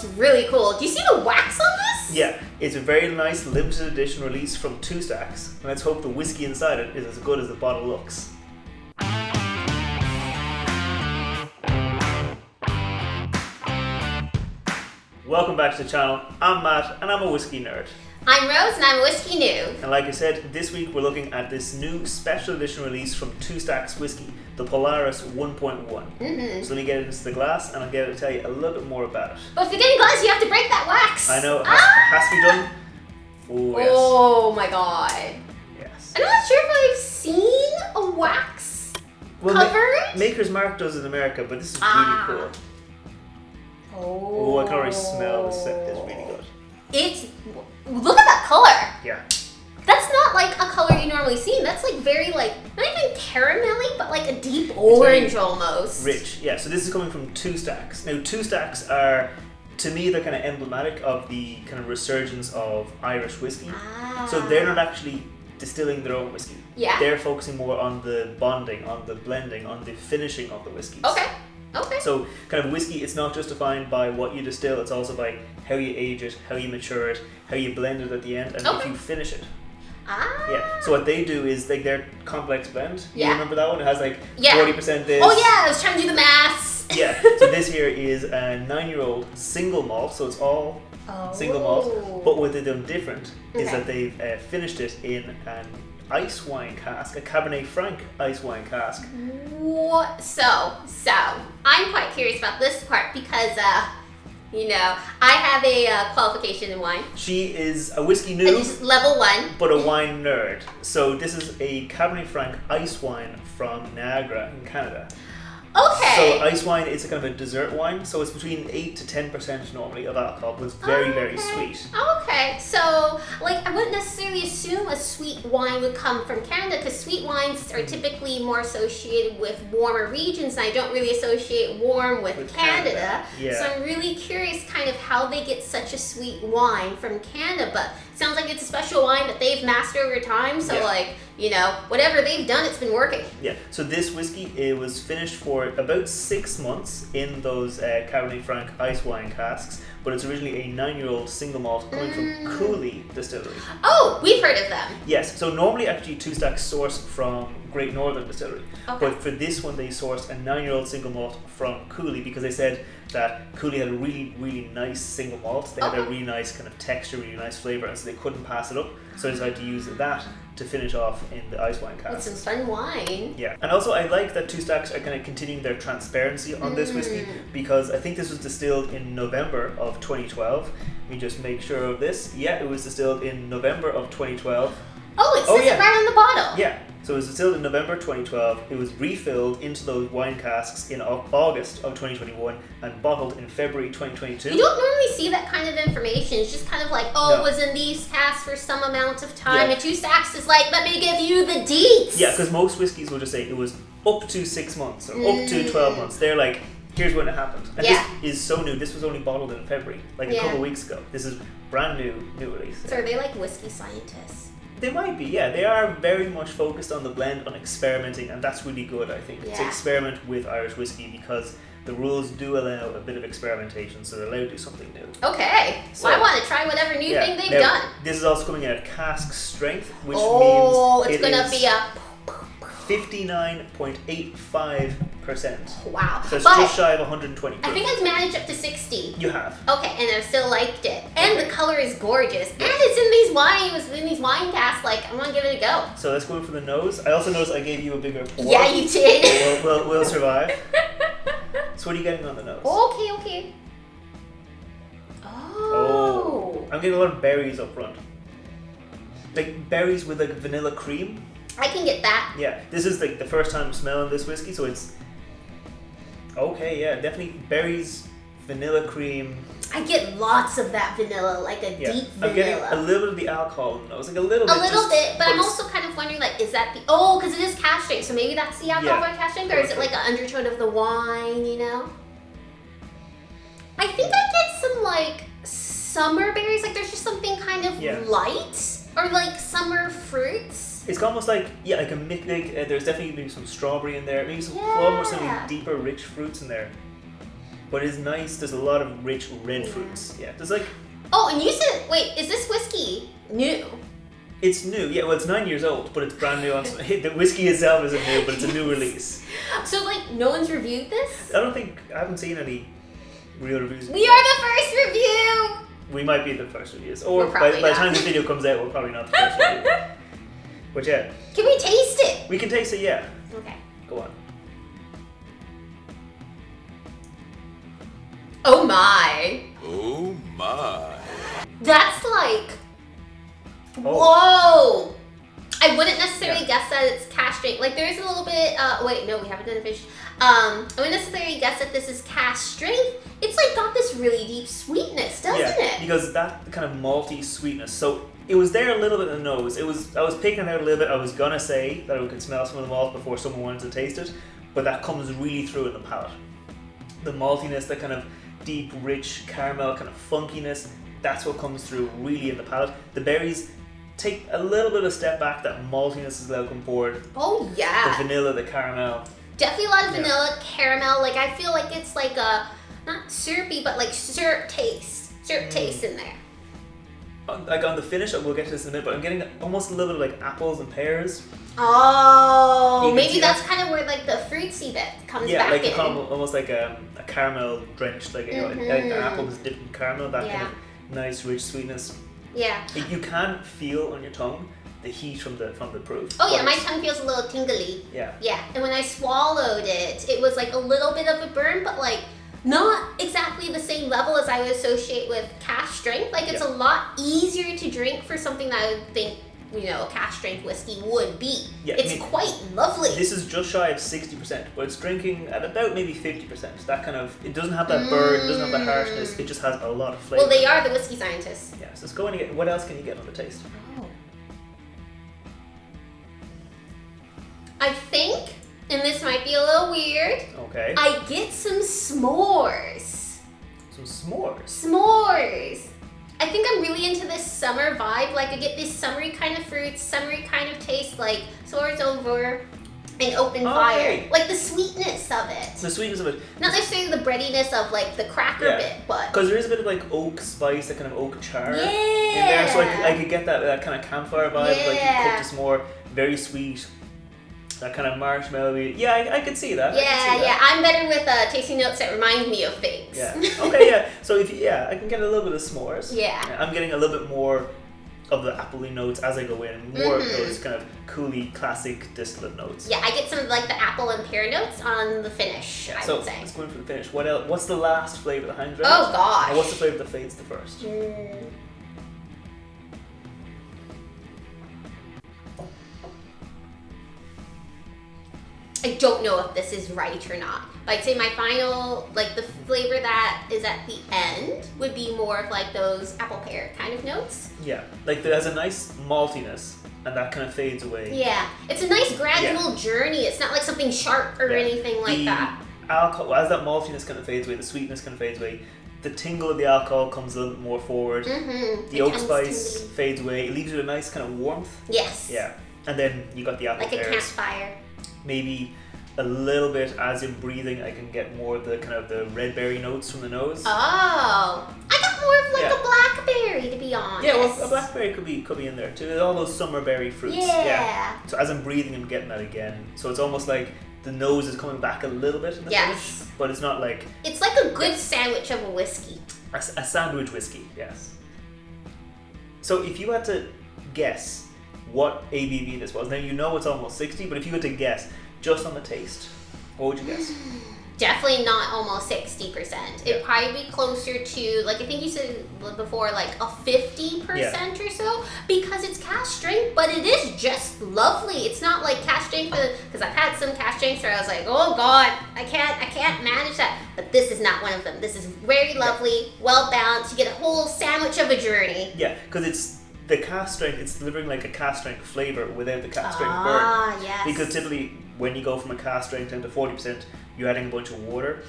really cool. Do you see the wax on this? Yeah, it's a very nice limited edition release from Two Stacks, and let's hope the whiskey inside it is as good as the bottle looks. Welcome back to the channel. I'm Matt, and I'm a whiskey nerd. I'm Rose, and I'm a whiskey noob. And like I said, this week we're looking at this new special edition release from Two Stacks Whiskey, the Polaris 1.1. So let me get it into the glass, and I'll get to tell you a little bit more about it. But if you're getting glass, you have to break that wax. I know, it has to be done. Oh, yes. Oh my god. Yes. I'm not sure if I've seen a wax cover. Maker's Mark does it in America, but this is really cool. Oh, I can already smell this. It's really good. Look at that color. Yeah. That's not like a color you normally see. That's like very not even caramelly, but like a deep orange almost. Rich. Yeah, so this is coming from Two Stacks. Now, Two Stacks are, to me, they're kind of emblematic of the kind of resurgence of Irish whiskey. So they're not actually distilling their own whiskey. Yeah. They're focusing more on the bonding, on the blending, on the finishing of the whiskeys. Okay. So kind of whiskey, it's not just defined by what you distill, it's also by how you age it, how you mature it, how you blend it at the end, and if you finish it. Yeah. So what they do is like their complex blend. You remember that one? It has like 40% this. Oh yeah, I was trying to do the maths. Yeah. So this here is a 9-year-old single malt, so it's all single malt. But what they've done different is that they've finished it in an ice wine cask, a Cabernet Franc Ice Wine cask. What? So I'm quite curious about this part because I have a qualification in wine. She is a whiskey noob. Just level 1. But a wine nerd. So this is a Cabernet Franc Ice Wine from Niagara in Canada. Okay. So ice wine is a kind of a dessert wine, so it's between 8 to 10% normally of alcohol, but it's very, very sweet. Okay, so I wouldn't necessarily assume a sweet wine would come from Canada because sweet wines are typically more associated with warmer regions, and I don't really associate warm with Canada. Yeah. So I'm really curious kind of how they get such a sweet wine from Canada, but it sounds like it's a special wine that they've mastered over time, so whatever they've done, it's been working. Yeah, so this whiskey, it was finished for about 6 months in those Cabernet Franc Ice Wine casks, but it's originally a 9-year-old single malt coming from Cooley Distillery. Oh, we've heard of them. Yes, so normally actually Two Stacks source from Great Northern Distillery, but for this one they sourced a 9-year-old single malt from Cooley because they said that Cooley had a really, really nice single malt. They had a really nice kind of texture, really nice flavour, and so they couldn't pass it up, so they decided to use that to finish off in the ice wine cask. That's some fun wine. Yeah, and also I like that Two Stacks are kind of continuing their transparency on this whiskey because I think this was distilled in November of 2012. Let me just make sure of this. Yeah, it was distilled in November of 2012. Oh, it says it right on the bottle. Yeah, so it was distilled in November 2012. It was refilled into those wine casks in August of 2021 and bottled in February 2022. You don't normally see that kind of information. It's just kind of like, it was in these casks for some amount of time. And Two Stacks is like, let me give you the deets. Yeah, because most whiskeys will just say it was up to 6 months or up to 12 months. They're like, here's when it happened. And this is so new. This was only bottled in February, a couple of weeks ago. This is brand new release. So are they like whiskey scientists? They might be, yeah. They are very much focused on the blend, on experimenting, and that's really good, I think, to experiment with Irish whiskey because the rules do allow a bit of experimentation, so they're allowed to do something new. Okay, so I want to try whatever new thing they've done. This is also coming in at cask strength, which means it's going to be a 59.85%. Wow. So it's just shy of 120 proof. I think I've managed up to 60. You have. Okay, and I've still liked it. And the color is gorgeous. And it's in these wine casks. I'm going to give it a go. So let's go in for the nose. I also noticed I gave you a bigger pour. Yeah, you did. We'll survive. So what are you getting on the nose? Okay. Oh. I'm getting a lot of berries up front. Like berries with vanilla cream. I can get that. Yeah, this is the first time I'm smelling this whiskey, so it's okay. Yeah, definitely berries, vanilla cream. I get lots of that vanilla, deep vanilla. I'm getting a little bit of the alcohol in the nose, a little bit. A little bit, but I'm also kind of wondering, is that because it is cask strength, so maybe that's the alcohol by cask strength, or is it an undertone of the wine? I think I get some summer berries. There's just something kind of light, or summer fruits. It's almost like a mix. There's definitely maybe some strawberry in there, maybe some plum or something deeper, rich fruits in there. but it's nice. There's a lot of rich red fruits. Yeah, there's like. Oh, and you said, wait, is this whiskey new? It's new. Yeah, well, it's 9 years old, but it's brand new. The whiskey itself isn't new, but it's a new release. So, like, no one's reviewed this? I haven't seen any real reviews. We are the first review! We might be the first reviews, or by the not. time this video comes out, we're probably not the first review. But yeah. Can we taste it? We can taste it, yeah. Okay. Go on. Oh my. Oh my. That's like, Oh. whoa! I wouldn't necessarily guess that it's cask strength. Like, there's a little bit, wait, no, we haven't done the fish. I wouldn't necessarily guess that this is cask strength. It's like got this really deep sweetness, doesn't it? Because that kind of malty sweetness. So it was there a little bit in the nose. I was picking it out a little bit. I was gonna say that we could smell some of the malt before someone wanted to taste it, but that comes really through in the palate. The maltiness, the kind of deep, rich caramel kind of funkiness, that's what comes through really in the palate. The berries take a little bit of a step back. That maltiness is now come forward. Oh yeah. The vanilla, the caramel. Definitely a lot of vanilla, caramel. Like, I feel like it's like a, not syrupy, but like syrup taste. Syrup taste in there. Like on the finish, we'll get to this in a minute, but I'm getting almost a little bit of like apples and pears. Oh, You can maybe see that's that? kind of where like the fruitsy bit comes Yeah, back like in. almost like a caramel drenched, like, you know, like an apple is dipped in caramel, that kind of nice rich sweetness. Yeah. You can feel on your tongue the heat from the proof. Oh yeah, but my it's- tongue feels a little tingly. Yeah. Yeah, and when I swallowed it, it was like a little bit of a burn, but like not exactly the same level as I would associate with cask strength. Like, it's a lot easier to drink for something that I would think, you know, a cask strength whiskey would be. Yeah, It's quite lovely. This is just shy of 60%, but it's drinking at about maybe 50%. That kind of, it doesn't have that burn, it doesn't have the harshness, it just has a lot of flavour. Well, they are the whiskey scientists. Yeah, so it's going to get, what else can you get on the taste? Oh. I think, and this might be a little weird, Okay. I get some s'mores. Some s'mores. S'mores. I think I'm really into this summer vibe. Like, I get this summery kind of fruits, summery kind of taste, like s'mores over an open fire. Like the sweetness of it. The sweetness of it. Not necessarily the breadiness of like the cracker bit, but because there is a bit of like oak spice, that kind of oak char in yeah. there, so I could get that kind of campfire vibe, like you cooked a s'more, very sweet, that kind of marshmallowy. Yeah, I could see that. Yeah. I'm better with tasting notes that remind me of things. Yeah. Okay. Yeah. So I can get a little bit of s'mores. Yeah. I'm getting a little bit more of the appley notes as I go in, more of those kind of Cooley classic distillate notes. Yeah, I get some of like the apple and pear notes on the finish. I would say. Let's go in for the finish. What else? What's the last flavor that hangs around? Oh gosh. And what's the flavor that fades the first? I don't know if this is right or not. But I'd say my final, like the flavor that is at the end would be more of like those apple pear kind of notes. Yeah, like there's a nice maltiness, and that kind of fades away. Yeah, it's a nice gradual journey. It's not like something sharp or anything like that. Alcohol, as that maltiness kind of fades away, the sweetness kind of fades away, the tingle of the alcohol comes a little bit more forward. The oak spice fades away. It leaves you a nice kind of warmth. Yes. Yeah, and then you got the apple like a pears. campfire. Maybe a little bit as you're breathing, I can get more of the kind of the red berry notes from the nose. Oh, I got more of like a blackberry, to be honest. Yeah, well, a blackberry could be in there too. All those summer berry fruits. Yeah. So as I'm breathing, I'm getting that again. So it's almost like the nose is coming back a little bit in the finish, but it's not like. It's like a good sandwich of a whiskey. A sandwich whiskey, yes. So if you had to guess what ABV this was, now you know it's almost 60, but if you had to guess just on the taste, what would you guess? Definitely not almost 60%. It'd probably be closer to, like I think you said before, like a 50% or so, because it's cask strength, but it is just lovely. It's not like cask strength, because I've had some cask strengths where I was like, oh god, I can't manage that. But this is not one of them. This is very lovely, well balanced. You get a whole sandwich of a journey. Yeah, because it's the cask strength. It's delivering like a cask strength flavor without the cask strength burn. Ah, yes. Because typically, when you go from a cask strength down to 40%, you're adding a bunch of water.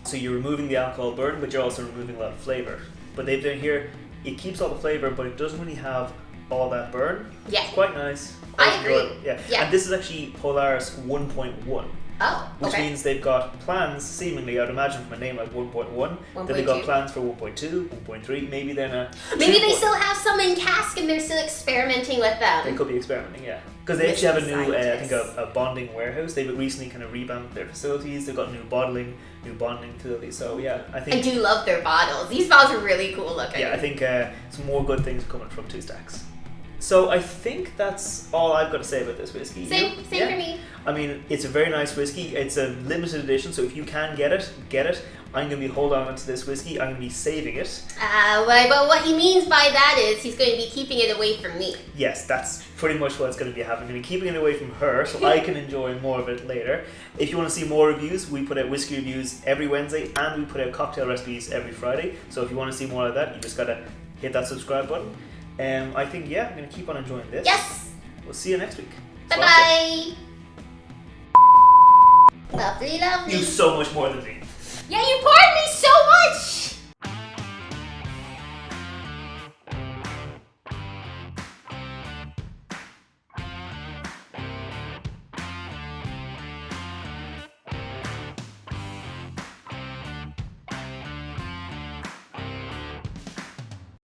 So you're removing the alcohol burn, but you're also removing a lot of flavor. But they've done here, it keeps all the flavor, but it doesn't really have all that burn. Yeah. It's quite nice. I agree. Yeah. And this is actually Polaris 1.1. Oh, which okay. means they've got plans, seemingly, I'd imagine from a name like 1.1, that they've got 1.2. plans for 1.2, 1.3, maybe then a... Maybe 2. they still have some in cask and they're still experimenting with them. They could be experimenting, yeah. Because they actually have a new, I think, Scientists. a bonding warehouse. They've recently kind of revamped their facilities. They've got new bottling, new bonding facilities. So yeah, I I think... do love their bottles. These bottles are really cool looking. Yeah, I think some more good things are coming from Two Stacks. So I think that's all I've got to say about this whiskey. Same Yeah? for me. I mean, it's a very nice whiskey. It's a limited edition, so if you can get it, get it. I'm going to be holding on to this whiskey. I'm going to be saving it. But what he means by that is he's going to be keeping it away from me. Yes, that's pretty much what's going to be happening. I'm going to be keeping it away from her so I can enjoy more of it later. If you want to see more reviews, we put out whiskey reviews every Wednesday and we put out cocktail recipes every Friday. So if you want to see more of that, you just got to hit that subscribe button. I think, yeah, I'm going to keep on enjoying this. Yes! We'll see you next week. Bye-bye! Lovely, lovely. You so much more than me. Yeah, you poured me so much!